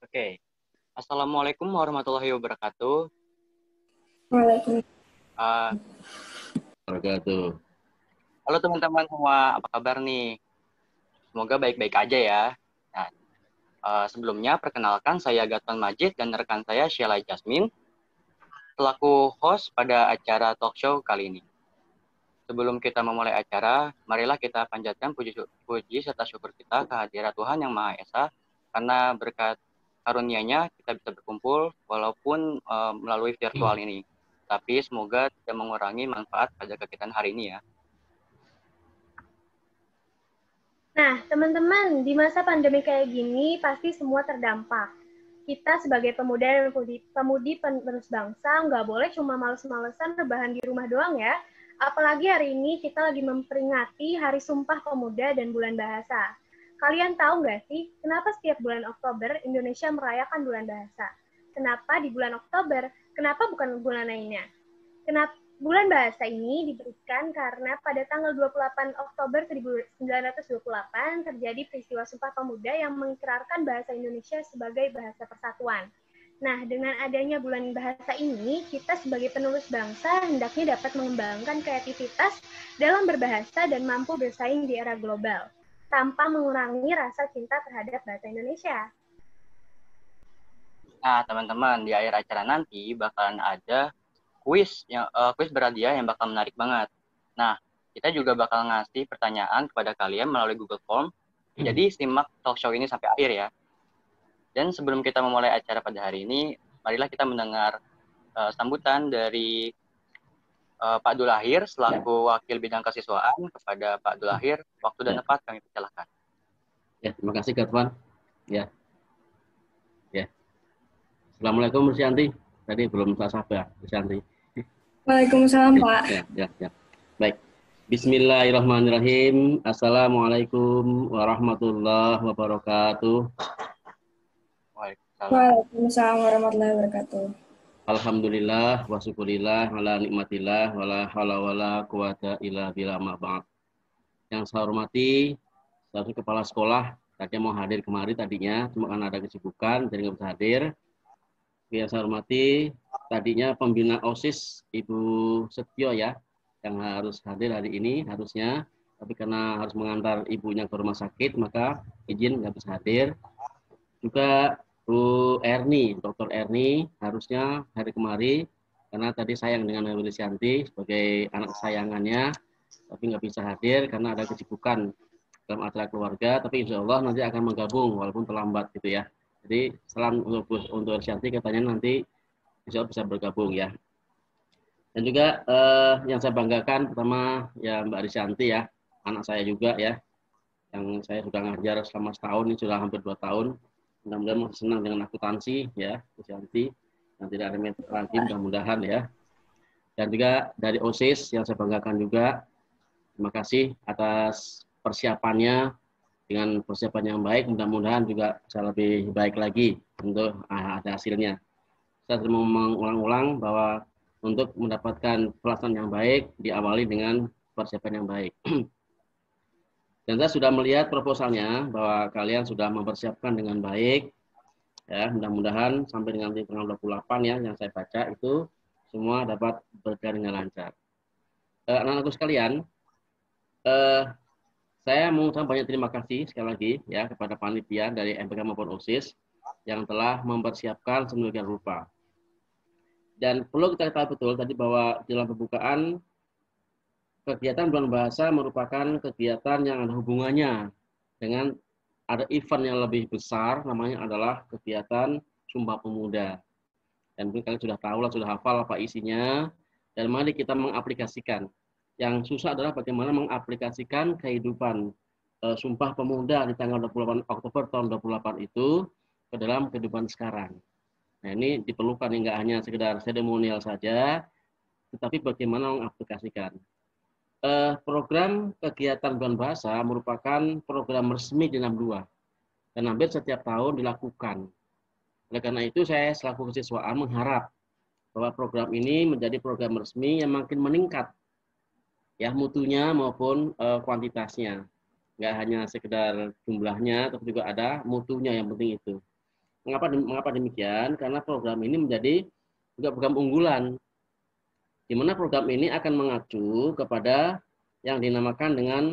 Oke. Assalamualaikum warahmatullahi wabarakatuh. Waalaikumsalam. Uh, Wabarakatuh. Halo teman-teman semua, apa kabar nih? Semoga baik-baik aja ya. Nah, sebelumnya perkenalkan saya Gaton Majid dan rekan saya Sheila Jasmine selaku host pada acara talk show kali ini. Sebelum kita memulai acara, marilah kita panjatkan puji serta syukur kita kehadirat Tuhan Yang Maha Esa, karena berkat karunia-Nya kita bisa berkumpul walaupun melalui virtual ini. Tapi semoga tidak mengurangi manfaat pada kegiatan hari ini ya. Nah, teman-teman, di masa pandemi kayak gini pasti semua terdampak. Kita sebagai pemuda dan pemudi penerus bangsa nggak boleh cuma males-malesan rebahan di rumah doang ya. Apalagi hari ini kita lagi memperingati Hari Sumpah Pemuda dan Bulan Bahasa. Kalian tahu nggak sih, kenapa setiap bulan Oktober Indonesia merayakan Bulan Bahasa? Kenapa di bulan Oktober? Kenapa bukan bulan lainnya? Kenapa bulan bahasa ini diberikan karena pada tanggal 28 Oktober 1928 terjadi peristiwa Sumpah Pemuda yang mengikrarkan bahasa Indonesia sebagai bahasa persatuan. Nah, dengan adanya bulan bahasa ini, kita sebagai penulis bangsa hendaknya dapat mengembangkan kreativitas dalam berbahasa dan mampu bersaing di era global, tanpa mengurangi rasa cinta terhadap bahasa Indonesia. Nah, teman-teman, di akhir acara nanti bakalan ada kuis berhadiah yang bakal menarik banget. Nah, kita juga bakal ngasih pertanyaan kepada kalian melalui Google Form. Jadi simak talk show ini sampai akhir ya. Dan sebelum kita memulai acara pada hari ini, marilah kita mendengar sambutan dari Pak Dulahir selaku Wakil Bidang Kesiswaan. Kepada Pak Dulahir, waktu dan tempat kami persilakan. Ya, terima kasih Gatwan. Ya. Assalamualaikum Bu Syanti. Tadi belum saya sapa Bu Syanti. Waalaikumsalam, Pak. Ya. Baik. Bismillahirrahmanirrahim. Assalamualaikum warahmatullahi wabarakatuh. Waalaikumsalam warahmatullahi wabarakatuh. Alhamdulillah wa syukurillah ala nikmatillah wala haula wala quwata illa billah ma ba'd. Yang saya hormati seluruh kepala sekolah, tadi mau hadir kemari tadinya, cuma karena ada kesibukan jadi nggak bisa hadir. Yang saya hormati tadinya pembina OSIS Ibu Setio ya, yang harus hadir hari ini harusnya, tapi karena harus mengantar ibunya ke rumah sakit maka izin nggak bisa hadir. Juga Bu Erni, Dr. Erni harusnya hari kemari karena tadi sayang dengan Bu Syanti sebagai anak kesayangannya, tapi nggak bisa hadir karena ada kesibukan dalam acara keluarga, tapi insya Allah nanti akan menggabung walaupun terlambat gitu ya. Jadi salam untuk Syanti, katanya nanti insya Allah bisa bergabung ya. Dan juga yang saya banggakan pertama ya Mbak Risyanti ya, anak saya juga ya, yang saya sudah ngajar selama setahun, ini sudah hampir 2 tahun. Mudah-mudahan masih senang dengan akuntansi ya, Risyanti, yang tidak ada metode lagi mudah-mudahan ya. Dan juga dari OSIS yang saya banggakan juga, terima kasih atas persiapannya, dengan persiapan yang baik, mudah-mudahan juga bisa lebih baik lagi untuk ada hasilnya. Saya terus mengulang-ulang bahwa untuk mendapatkan pelaksanaan yang baik diawali dengan persiapan yang baik. Dan saya sudah melihat proposalnya bahwa kalian sudah mempersiapkan dengan baik. Ya, mudah-mudahan sampai dengan tanggal 28 ya yang saya baca itu semua dapat berjalan dengan lancar. Anak-anakku sekalian, saya mengucapkan banyak terima kasih sekali lagi ya kepada panitia dari MPK maupun OSIS yang telah mempersiapkan sedemikian rupa. Dan perlu kita ketahui betul tadi bahwa dalam pembukaan kegiatan bulan bahasa merupakan kegiatan yang ada hubungannya dengan ada event yang lebih besar, namanya adalah kegiatan Sumpah Pemuda. Dan mungkin kalian sudah tahu lah, sudah hafal apa isinya, dan mari kita mengaplikasikan. Yang susah adalah bagaimana mengaplikasikan kehidupan Sumpah Pemuda di tanggal 28 Oktober tahun 28 itu ke dalam kehidupan sekarang. Nah ini diperlukan nggak hanya sekedar seremonial saja, tetapi bagaimana mengaplikasikan. Program kegiatan bulan bahasa merupakan program resmi di 62 dan hampir setiap tahun dilakukan. Oleh karena itu saya selaku kesiswaan mengharap bahwa program ini menjadi program resmi yang makin meningkat ya mutunya maupun kuantitasnya, nggak hanya sekedar jumlahnya tapi juga ada mutunya, yang penting itu. Mengapa demikian? Karena program ini menjadi juga program unggulan, di mana program ini akan mengacu kepada yang dinamakan dengan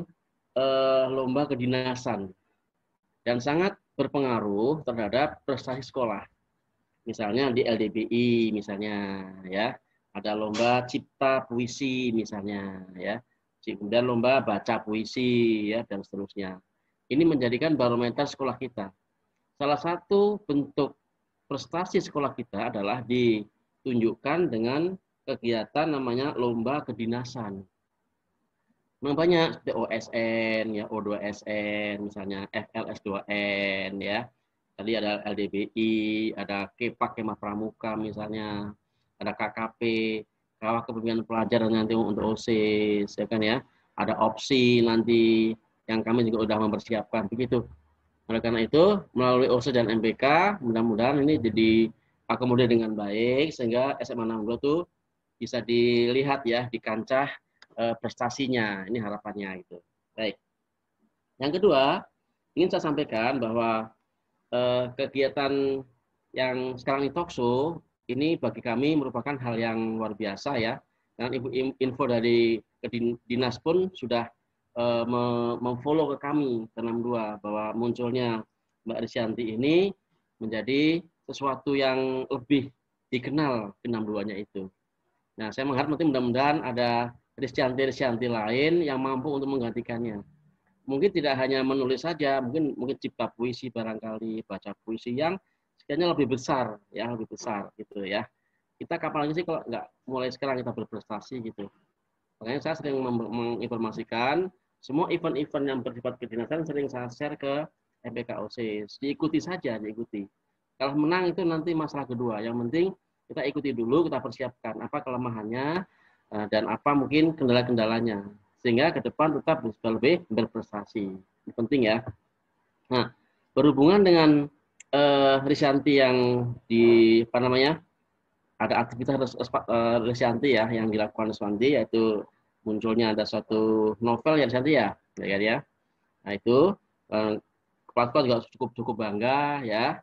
lomba kedinasan dan sangat berpengaruh terhadap prestasi sekolah. Misalnya di LDBI misalnya ya, ada lomba cipta puisi misalnya ya, kemudian lomba baca puisi ya, dan seterusnya. Ini menjadikan barometer sekolah kita. Salah satu bentuk prestasi sekolah kita adalah ditunjukkan dengan kegiatan namanya lomba kedinasan. Memang banyak seperti OSN, ya, O2SN, misalnya FLS2N, ya. Tadi ada LDBI, ada KEPAK, Kemah Pramuka misalnya, ada KKP, Kawah Kepemimpinan Pelajar nanti untuk OSIS, ya kan ya. Ada opsi nanti yang kami juga sudah mempersiapkan, begitu. Oleh karena itu, melalui OSIS dan MBK, mudah-mudahan ini jadi akomodir dengan baik, sehingga SMA 62 itu bisa dilihat ya di kancah prestasinya. Ini harapannya itu. Baik. Yang kedua, ingin saya sampaikan bahwa kegiatan yang sekarang di Talkshow ini bagi kami merupakan hal yang luar biasa ya. Dan info dari dinas pun sudah memfollow ke kami ke 62 bahwa munculnya Mbak Risyanti ini menjadi sesuatu yang lebih dikenal ke 62-nya itu. Nah, saya mengharap nanti mudah-mudahan ada Risyanti lain yang mampu untuk menggantikannya. Mungkin tidak hanya menulis saja, mungkin cipta puisi barangkali, baca puisi yang sekiranya lebih besar, ya lebih besar gitu ya. Kita kapan lagi sih kalau nggak mulai sekarang kita berprestasi gitu. Makanya saya sering menginformasikan semua event-event yang bersifat kedinasan sering saya share ke MPK OSIS. Diikuti saja, diikuti. Kalau menang itu nanti masalah kedua. Yang penting kita ikuti dulu, kita persiapkan apa kelemahannya dan apa mungkin kendala-kendalanya. Sehingga ke depan tetap bisa lebih berprestasi. Ini penting ya. Nah, berhubungan dengan Risyanti yang di apa namanya? Ada aktivitas Risyanti ya yang dilakukan Risyanti, yaitu munculnya ada suatu novel ya Risyanti ya, ya. Nah itu kepala sekolah juga cukup bangga ya,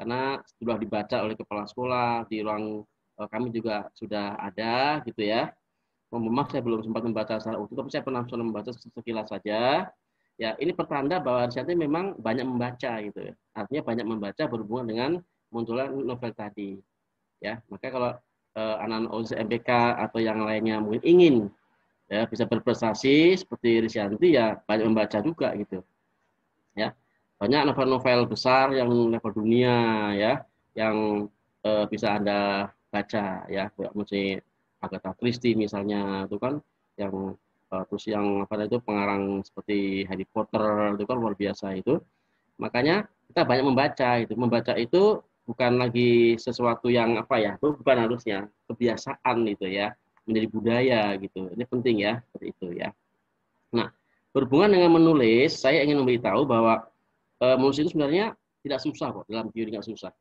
karena sudah dibaca oleh kepala sekolah di ruang kami juga sudah ada gitu ya. Memang saya belum sempat membaca secara utuh, tapi saya pernah membaca sekilas saja. Ya, ini pertanda bahwa Risyanti memang banyak membaca gitu ya. Artinya banyak membaca berhubungan dengan munculnya novel tadi. Ya, maka kalau anak-anak OSIS MPK atau yang lainnya mungkin ingin ya bisa berprestasi seperti Risyanti ya banyak membaca juga gitu. Ya. Banyak novel-novel besar yang level dunia ya yang bisa Anda baca ya, mesti Agatha Christie misalnya itu kan yang terus yang apa itu pengarang seperti Harry Potter itu kan luar biasa itu. Makanya kita banyak membaca itu. Membaca itu bukan lagi sesuatu yang apa ya, itu bukan harusnya kebiasaan gitu ya, menjadi budaya gitu. Ini penting ya, seperti itu ya. Nah, berhubungan dengan menulis, saya ingin memberitahu bahwa menulis itu sebenarnya tidak susah kok, dalam teori nggak susah.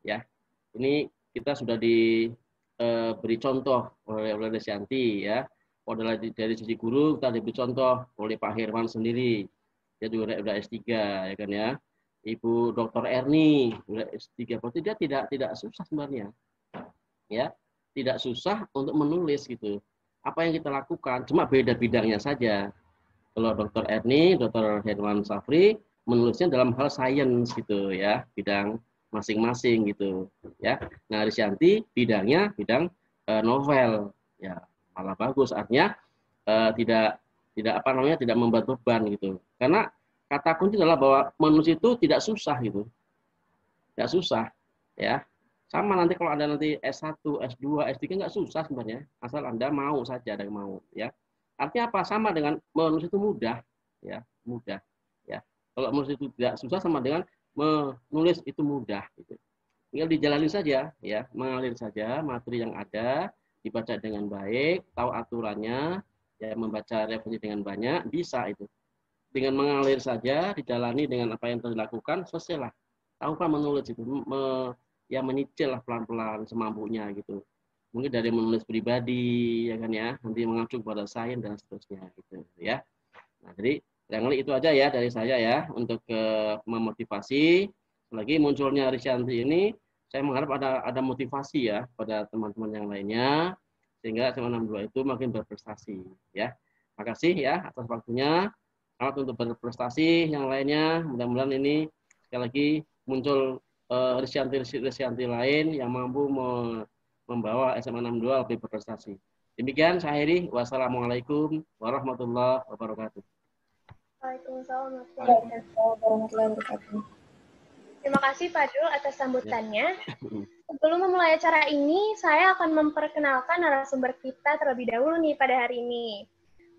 Ya, ini kita sudah diberi contoh oleh Risyanti ya. Kalau dari sisi guru kita diberi contoh oleh Pak Herman sendiri. Dia juga udah S3 ya kan ya. Ibu Dr. Erni udah S3, berarti dia tidak susah sebenarnya. Ya, tidak susah untuk menulis gitu. Apa yang kita lakukan cuma beda bidangnya saja. Kalau Dr. Erni, Dr. Herman Safri menulisnya dalam hal sains gitu ya, bidang masing-masing gitu ya. Nah, Risyanti bidangnya bidang novel ya, malah bagus artinya tidak apa namanya tidak membuat beban gitu. Karena kata kunci adalah bahwa menulis itu tidak susah gitu. Tidak susah ya. Sama nanti kalau Anda nanti S1, S2, S3 nggak susah sebenarnya, asal Anda mau saja dan mau ya. Artinya apa? Sama dengan menulis itu mudah ya, mudah ya. Kalau menulis itu tidak susah sama dengan menulis itu mudah gitu. Tinggal dijalani saja ya, mengalir saja materi yang ada, dibaca dengan baik, tahu aturannya, ya membaca referensi dengan banyak, bisa itu. Dengan mengalir saja, dijalani dengan apa yang telah dilakukan, selesailah. Tahu kan menulis itu, ya menyicil lah pelan-pelan semampunya gitu. Mungkin dari menulis pribadi, ya kan ya, nanti mengacu kepada sains dan seterusnya gitu ya. Nah, jadi barangkali itu aja ya dari saya ya untuk memotivasi Lagi munculnya Risyanti ini, saya mengharap ada motivasi ya pada teman-teman yang lainnya, sehingga SMA 62 itu makin berprestasi. Ya, makasih ya atas waktunya. Selamat untuk berprestasi yang lainnya. Mudah-mudahan ini sekali lagi muncul Risyanti lain yang mampu membawa SMA 62 lebih berprestasi. Demikian saya akhiri. Wassalamualaikum warahmatullahi wabarakatuh. Waalaikumsalam warahmatullahi wabarakatuh. Terima kasih Pak Dul atas sambutannya. Sebelum memulai acara ini, saya akan memperkenalkan narasumber kita terlebih dahulu nih pada hari ini.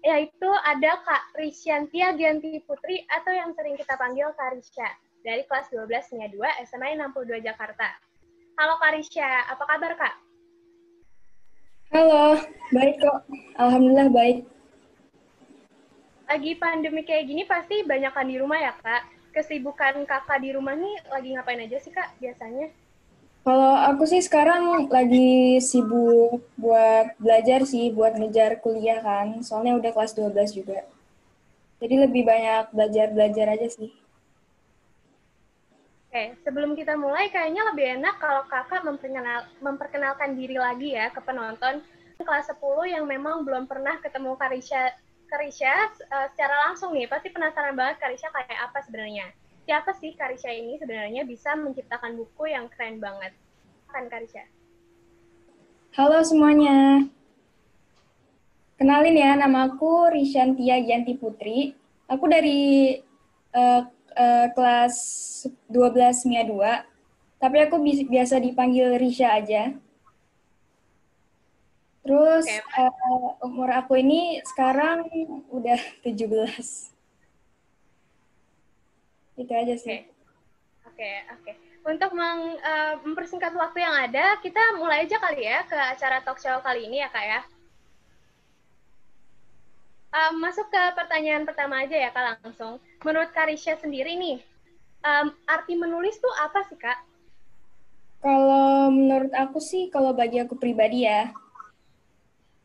Yaitu ada Kak Risyantia Gianti Putri atau yang sering kita panggil Kak Risya dari kelas 12 NIA 2 SMA 62 Jakarta. Halo Kak Risya, apa kabar Kak? Halo, baik kok. Alhamdulillah baik. Lagi pandemi kayak gini pasti banyakan di rumah ya Kak. Kesibukan kakak di rumah nih lagi ngapain aja sih Kak biasanya? Kalau aku sih sekarang lagi sibuk buat belajar sih, buat ngejar kuliah kan. Soalnya udah kelas 12 juga. Jadi lebih banyak belajar-belajar aja sih. Oke, sebelum kita mulai kayaknya lebih enak kalau kakak memperkenalkan diri lagi ya ke penonton kelas 10 yang memang belum pernah ketemu Karisya secara langsung nih. Pasti penasaran banget Karisya kayak apa sebenarnya. Siapa sih Karisya ini sebenarnya bisa menciptakan buku yang keren banget. Kan Karisya? Halo semuanya. Kenalin ya, nama aku Risyantia Gianti Putri. Aku dari kelas 12 MIA 2, tapi aku biasa dipanggil Risya aja. Terus umur aku ini sekarang udah 17. Itu aja sih. Oke. Untuk mempersingkat waktu yang ada, kita mulai aja kali ya ke acara talk show kali ini ya Kak ya. Masuk ke pertanyaan pertama aja ya Kak langsung. Menurut Karisya sendiri nih, arti menulis tuh apa sih Kak? Kalau menurut aku sih, kalau bagi aku pribadi ya,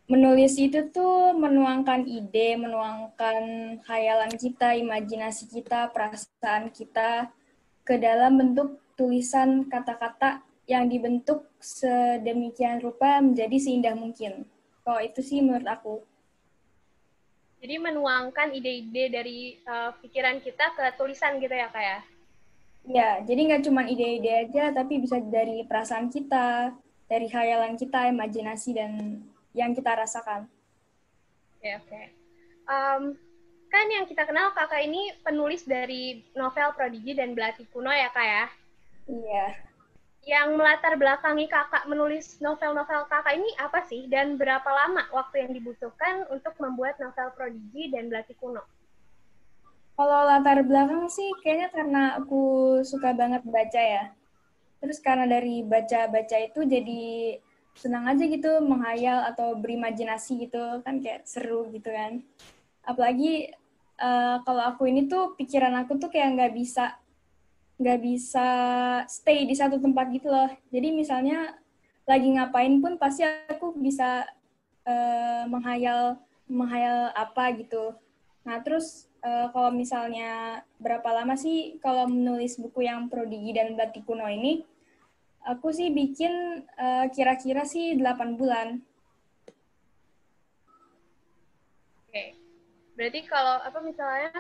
menulis itu tuh menuangkan ide, menuangkan khayalan kita, imajinasi kita, perasaan kita ke dalam bentuk tulisan kata-kata yang dibentuk sedemikian rupa menjadi seindah mungkin. Kalau itu sih menurut aku. Jadi menuangkan ide-ide dari pikiran kita ke tulisan gitu ya Kak ya? Ya, jadi nggak cuma ide-ide aja, tapi bisa dari perasaan kita, dari khayalan kita, imajinasi, dan yang kita rasakan. Oke. Kan yang kita kenal kakak ini penulis dari novel Prodigi dan Belati Kuno ya Kak ya? Iya. Yang melatar belakangi kakak menulis novel-novel kakak ini apa sih? Dan berapa lama waktu yang dibutuhkan untuk membuat novel Prodigi dan Belati Kuno? Kalau latar belakang sih kayaknya karena aku suka banget baca ya. Terus karena dari baca-baca itu jadi senang aja gitu menghayal atau berimajinasi gitu, kan kayak seru gitu kan. Apalagi kalau aku ini tuh pikiran aku tuh kayak nggak bisa stay di satu tempat gitu loh. Jadi misalnya lagi ngapain pun pasti aku bisa menghayal apa gitu. Nah terus kalau misalnya berapa lama sih kalau menulis buku yang Prodigi dan Belati Kuno ini, aku sih bikin kira-kira sih 8 bulan. Oke. Berarti kalau misalnya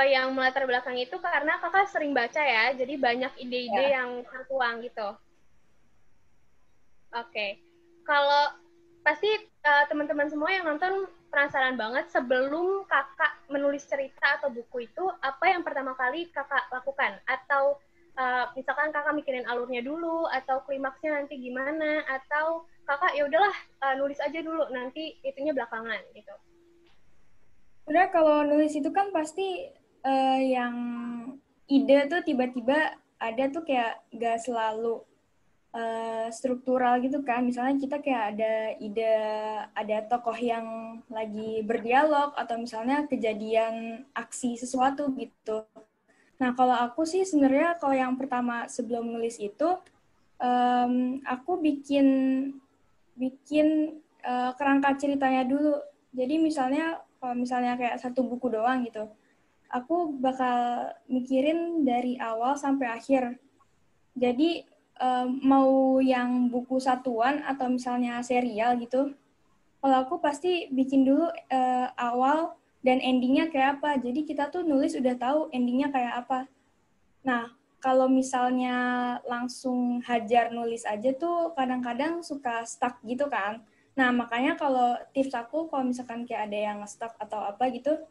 yang melatar belakang itu karena kakak sering baca ya, jadi banyak ide-ide yang tertuang gitu. Oke. Kalau pasti teman-teman semua yang nonton penasaran banget sebelum kakak menulis cerita atau buku itu, apa yang pertama kali kakak lakukan? Atau misalkan kakak mikirin alurnya dulu, atau klimaksnya nanti gimana, atau kakak ya udahlah nulis aja dulu, nanti itunya belakangan gitu. Sebenarnya kalau nulis itu kan pasti yang ide tuh tiba-tiba ada tuh kayak gak selalu struktural gitu kan. Misalnya kita kayak ada ide, ada tokoh yang lagi berdialog atau misalnya kejadian aksi sesuatu gitu. Nah kalau aku sih sebenarnya kalau yang pertama sebelum nulis itu aku bikin kerangka ceritanya dulu. Jadi misalnya kalau misalnya kayak satu buku doang gitu, aku bakal mikirin dari awal sampai akhir. Jadi mau yang buku satuan atau misalnya serial gitu, kalau aku pasti bikin dulu awal dan endingnya kayak apa. Jadi kita tuh nulis udah tahu endingnya kayak apa. Nah, kalau misalnya langsung hajar nulis aja tuh kadang-kadang suka stuck gitu kan. Nah, makanya kalau tips aku kalau misalkan kayak ada yang stuck atau apa gitu,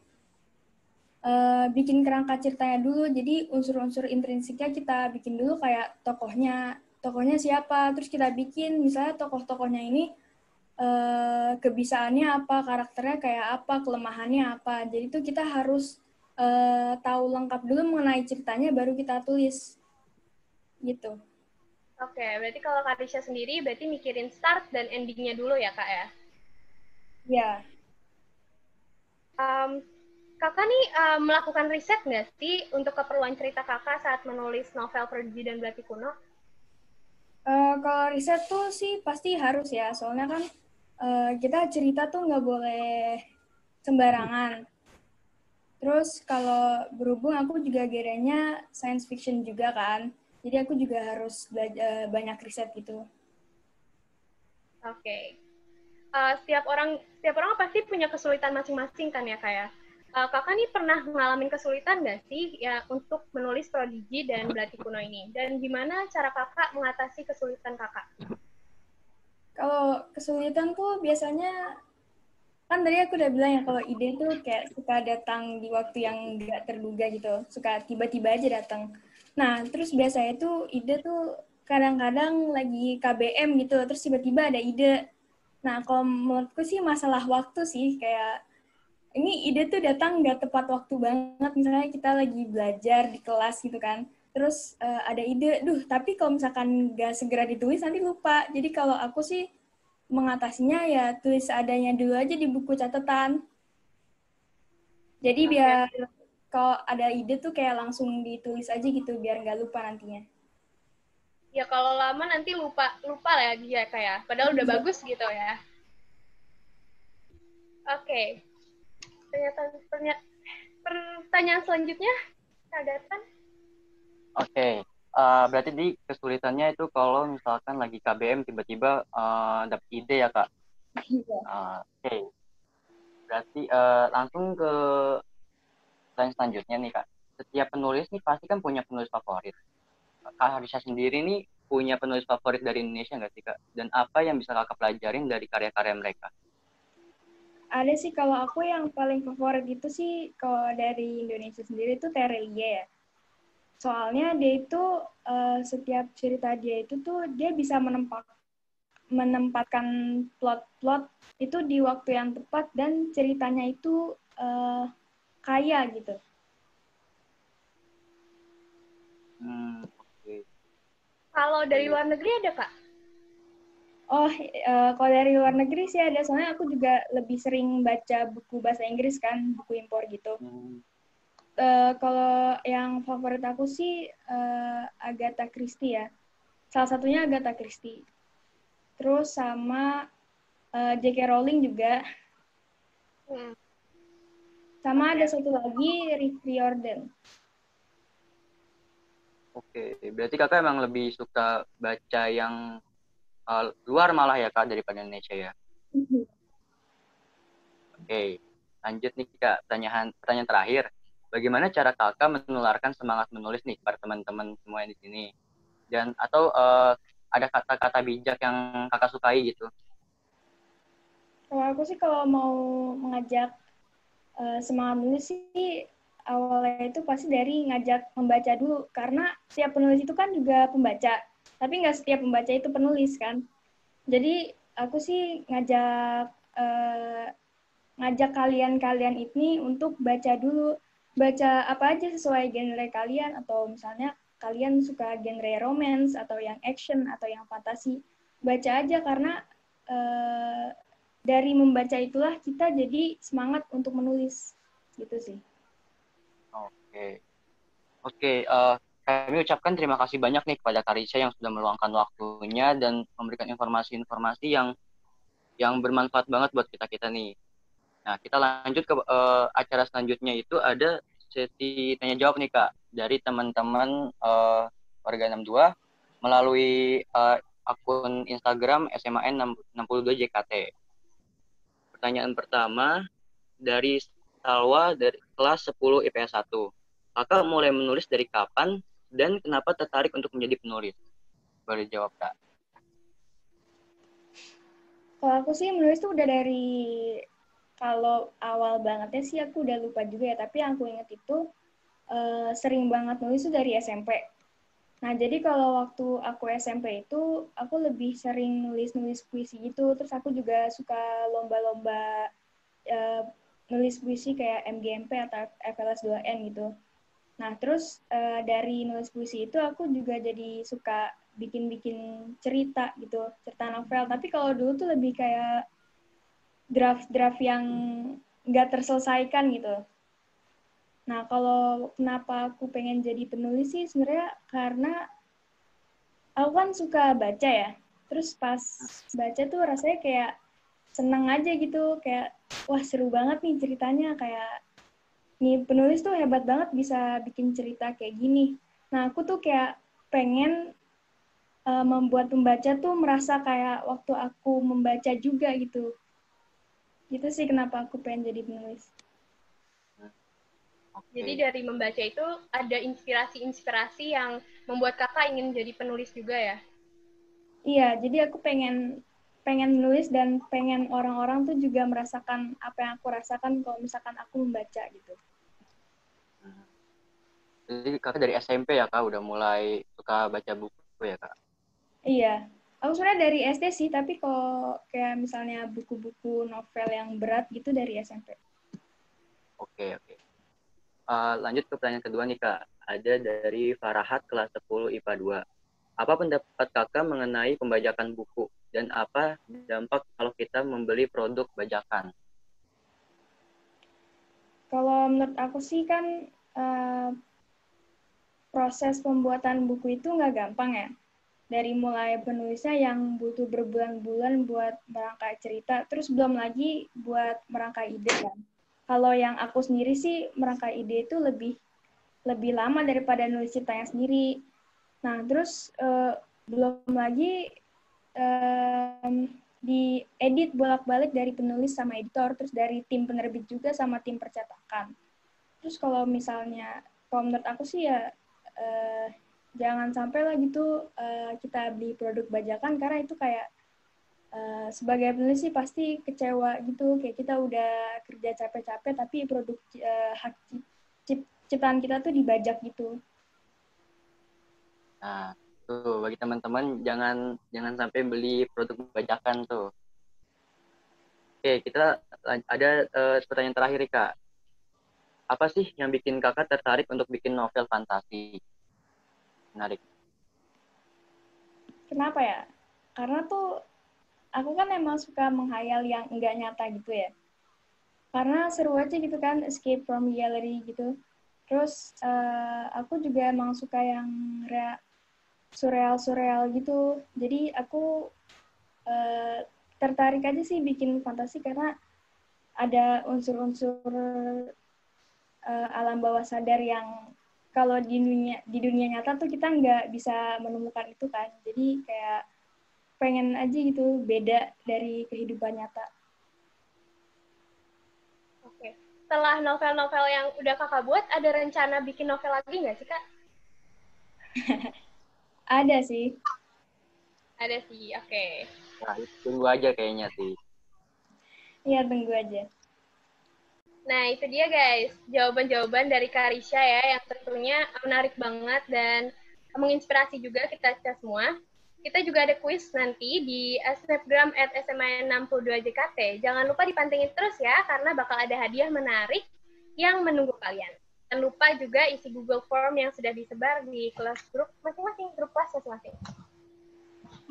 bikin kerangka ceritanya dulu. Jadi unsur-unsur intrinsiknya kita bikin dulu kayak tokohnya siapa, terus kita bikin misalnya tokoh-tokohnya ini kebisaannya apa, karakternya kayak apa, kelemahannya apa. Jadi itu kita harus tahu lengkap dulu mengenai ceritanya baru kita tulis gitu. Oke, berarti kalau Kak Risha sendiri berarti mikirin start dan endingnya dulu ya, Kak ya? Ya, Kakak nih melakukan riset nggak sih untuk keperluan cerita kakak saat menulis novel Perigi dan Belati Kuno? kalau riset tuh sih pasti harus ya, soalnya kan kita cerita tuh nggak boleh sembarangan. Terus kalau berhubung aku juga genrenya science fiction juga kan, jadi aku juga harus belajar banyak riset gitu. Oke. Setiap orang pasti punya kesulitan masing-masing kan ya, Kak ya? Kakak nih pernah ngalamin kesulitan nggak sih ya untuk menulis Prodigi dan Belati Kuno ini? Dan gimana cara kakak mengatasi kesulitan kakak? Kalau kesulitan tuh biasanya, kan tadi aku udah bilang ya kalau ide tuh kayak suka datang di waktu yang nggak terduga gitu, suka tiba-tiba aja datang. Nah, terus biasanya tuh ide tuh kadang-kadang lagi KBM gitu, terus tiba-tiba ada ide. Nah, kalau menurutku sih masalah waktu sih, kayak ini ide tuh datang nggak tepat waktu banget, misalnya kita lagi belajar di kelas gitu kan, terus ada ide, tapi kalau misalkan nggak segera ditulis nanti lupa. Jadi kalau aku sih mengatasinya ya tulis seadanya dulu aja di buku catatan. Jadi biar kalau ada ide tuh kayak langsung ditulis aja gitu biar nggak lupa nantinya. Ya kalau lama nanti lupa lagi ya kayak. Padahal udah bagus gitu ya. Oke. Pertanyaan selanjutnya, Kak Datan. Oke. Berarti di kesulitannya itu kalau misalkan lagi KBM tiba-tiba dapet ide ya Kak. Oke. Berarti langsung ke pertanyaan selanjutnya nih Kak. Setiap penulis nih pasti kan punya penulis favorit. Kak Harisha sendiri nih punya penulis favorit dari Indonesia nggak sih Kak? Dan apa yang bisa Kakak pelajarin dari karya-karya mereka? Ada sih, kalau aku yang paling favorit itu sih kalau dari Indonesia sendiri itu Terelie ya. Soalnya dia itu setiap cerita dia itu tuh dia bisa menempatkan plot-plot itu di waktu yang tepat dan ceritanya itu kaya gitu. Oke. Kalau dari luar negeri ada, Kak? Oh, kalau dari luar negeri sih ada, soalnya aku juga lebih sering baca buku bahasa Inggris kan, buku impor gitu. Kalau yang favorit aku sih Agatha Christie ya. Salah satunya Agatha Christie. Terus sama J.K. Rowling juga. Sama ada satu lagi, Rick Riordan. Oke, berarti kakak emang lebih suka baca yang luar malah ya kak daripada Indonesia ya. Oke, lanjut nih kak, pertanyaan terakhir. Bagaimana cara kakak menularkan semangat menulis nih kepada teman-teman semua yang di sini? Dan atau ada kata-kata bijak yang kakak sukai gitu? Kalau aku sih kalau mau mengajak semangat menulis sih awalnya itu pasti dari ngajak membaca dulu, karena setiap penulis itu kan juga pembaca, tapi nggak setiap pembaca itu penulis kan. Jadi aku sih ngajak kalian ini untuk baca dulu, baca apa aja sesuai genre kalian, atau misalnya kalian suka genre romance atau yang action atau yang fantasi, baca aja, karena dari membaca itulah kita jadi semangat untuk menulis gitu sih. Oke, kami ucapkan terima kasih banyak nih kepada Karisha yang sudah meluangkan waktunya dan memberikan informasi-informasi yang bermanfaat banget buat kita nih. Nah, kita lanjut ke acara selanjutnya, itu ada sesi tanya jawab nih Kak dari teman-teman warga 62 melalui akun Instagram SMAN 62 JKT. Pertanyaan pertama dari Salwa dari kelas 10 IPS 1. Kakak mulai menulis dari kapan dan kenapa tertarik untuk menjadi penulis? Boleh jawab Kak. Kalau aku sih menulis tuh udah dari kalau awal bangetnya sih aku udah lupa juga ya, tapi yang aku inget itu sering banget nulis tuh dari SMP. Nah, jadi kalau waktu aku SMP itu, aku lebih sering nulis-nulis puisi gitu, terus aku juga suka lomba-lomba nulis puisi kayak MGMP atau FLS 2N gitu. Nah, terus dari nulis puisi itu aku juga jadi suka bikin-bikin cerita gitu, cerita novel. Tapi kalau dulu tuh lebih kayak draft-draft yang nggak terselesaikan gitu. Nah, kalau kenapa aku pengen jadi penulis sih sebenarnya karena aku kan suka baca ya. Terus pas baca tuh rasanya kayak seneng aja gitu, kayak wah seru banget nih ceritanya, kayak nih penulis tuh hebat banget bisa bikin cerita kayak gini. Nah, aku tuh kayak pengen membuat pembaca tuh merasa kayak waktu aku membaca juga gitu. Gitu sih kenapa aku pengen jadi penulis. Jadi dari membaca itu ada inspirasi-inspirasi yang membuat kakak ingin jadi penulis juga ya? Iya, jadi aku pengen menulis dan pengen orang-orang tuh juga merasakan apa yang aku rasakan kalau misalkan aku membaca gitu. Jadi kakak dari SMP ya Kak udah mulai suka baca buku ya Kak? Iya, aku sebenarnya dari SD sih, tapi kalau kayak misalnya buku-buku novel yang berat gitu dari SMP. Oke. Lanjut ke pertanyaan kedua nih Kak. Ada dari Farahat kelas 10 IPA 2. Apa pendapat kakak mengenai pembajakan buku? Dan apa dampak kalau kita membeli produk bajakan? Kalau menurut aku sih kan proses pembuatan buku itu nggak gampang ya. Dari mulai penulisnya yang butuh berbulan-bulan buat merangkai cerita, terus belum lagi buat merangkai ide kan. Kalau yang aku sendiri sih merangkai ide itu lebih lama daripada nulis ceritanya sendiri. Nah, terus belum lagi diedit bolak-balik dari penulis sama editor, terus dari tim penerbit juga sama tim percetakan. Terus kalau misalnya, kalau menurut aku sih ya jangan sampai lah gitu kita beli produk bajakan, karena itu kayak sebagai penulis sih pasti kecewa gitu, kayak kita udah kerja capek-capek tapi produk hak ciptaan kita tuh dibajak gitu. Nah, tuh bagi teman-teman jangan sampai beli produk bajakan tuh. Oke, kita ada pertanyaan terakhir nih, Kak. Apa sih yang bikin kakak tertarik untuk bikin novel fantasi? Menarik. Kenapa ya? Karena tuh aku kan emang suka menghayal yang enggak nyata gitu ya. Karena seru aja gitu kan, escape from reality gitu. Terus aku juga emang suka yang surreal gitu. Jadi aku tertarik aja sih bikin fantasi karena ada unsur-unsur alam bawah sadar yang kalau di dunia nyata tuh kita nggak bisa menemukan itu kan. Jadi kayak pengen aja gitu beda dari kehidupan nyata. Oke. Setelah novel-novel yang udah kakak buat, ada rencana bikin novel lagi nggak sih, Kak? Ada sih. Ada sih, oke. Nah, tunggu aja kayaknya sih. Iya, tunggu aja. Nah, itu dia guys, jawaban-jawaban dari Karisha ya, yang tentunya menarik banget dan menginspirasi juga kita semua. Kita juga ada kuis nanti di Snapgram @sma62jkt. Jangan lupa dipantengin terus ya, karena bakal ada hadiah menarik yang menunggu kalian. Jangan lupa juga isi Google Form yang sudah disebar di kelas grup masing-masing, grup kelas masing-masing.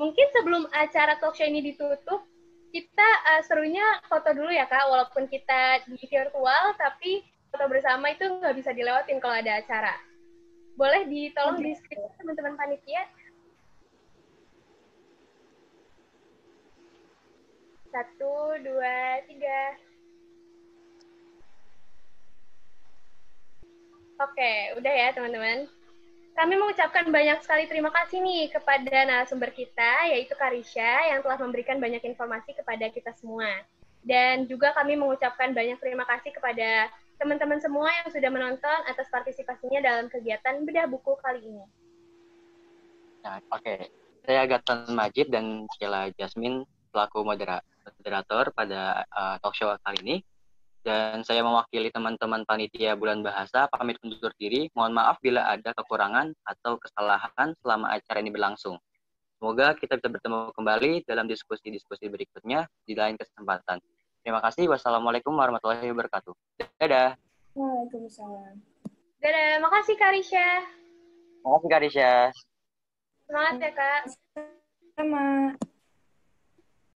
Mungkin sebelum acara talk show ini ditutup, kita serunya foto dulu ya Kak, walaupun kita di virtual, tapi foto bersama itu nggak bisa dilewatin kalau ada acara. Boleh ditolong di screen teman-teman panitia? 1, 2, 3. Oke, udah ya teman-teman. Kami mengucapkan banyak sekali terima kasih nih kepada narasumber kita, yaitu Karisha, yang telah memberikan banyak informasi kepada kita semua. Dan juga kami mengucapkan banyak terima kasih kepada teman-teman semua yang sudah menonton atas partisipasinya dalam kegiatan Bedah Buku kali ini. Nah, oke. Saya Gaton Majid dan Sheila Jasmine selaku moderator pada talk show kali ini. Dan saya mewakili teman-teman panitia Bulan Bahasa pamit undur diri. Mohon maaf bila ada kekurangan atau kesalahan selama acara ini berlangsung. Semoga kita bisa bertemu kembali dalam diskusi-diskusi berikutnya di lain kesempatan. Terima kasih. Wassalamualaikum warahmatullahi wabarakatuh. Dadah. Waalaikumsalam. Dadah, makasih Karisha. Terima kasih Kak Risha. Semangat ya Kak. Sama.